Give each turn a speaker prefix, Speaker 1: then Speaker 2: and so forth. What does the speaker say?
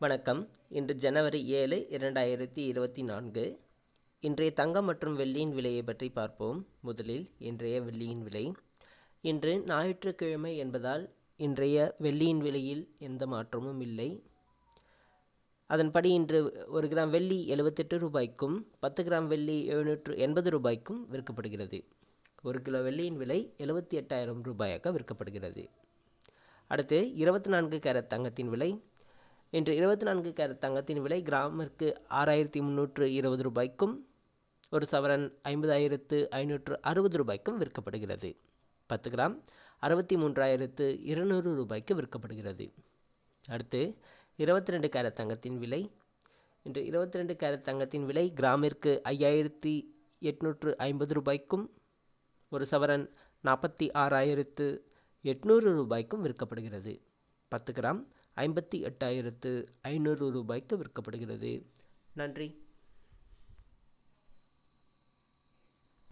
Speaker 1: வணக்கம். இன்று ஜனவரி 7, 2024. இன்றைய தங்கம் மற்றும் வெள்ளியின் விலையை பற்றி பார்ப்போம். முதலில் இன்றைய வெள்ளியின் விலை. இன்று ஞாயிற்றுக்கிழமை என்பதால் இன்றைய வெள்ளியின் விலையில் எந்த மாற்றமும் இல்லை. அதன்படி இன்று 1 கிராம் வெள்ளி 78 ரூபாய்க்கும் 10 கிராம் வெள்ளி 780 ரூபாய்க்கும் விற்கப்படுகிறது. 1 கிலோ வெள்ளியின் விலை 78,000 ரூபாயாக விற்கப்படுகிறது. அடுத்து 24 கேரட் தங்கத்தின் விலை. இன்று 24 கேரட் தங்கத்தின் விலை கிராமிற்கு 6,320 ரூபாய்க்கும் ஒரு சவரன் 50,560 ரூபாய்க்கும் விற்கப்படுகிறது. 10 கிராம் 63,200 ரூபாய்க்கு விற்கப்படுகிறது. அடுத்து 22 கேரட் தங்கத்தின் விலை. இன்று 22 கேரட் தங்கத்தின் விலை கிராமிற்கு 5,850 ரூபாய்க்கும் ஒரு சவரன் 46,800 ரூபாய்க்கும் விற்கப்படுகிறது. 10 கிராம் 58,500 ரூபாய்க்கு விற்கப்படுகிறது. நன்றி.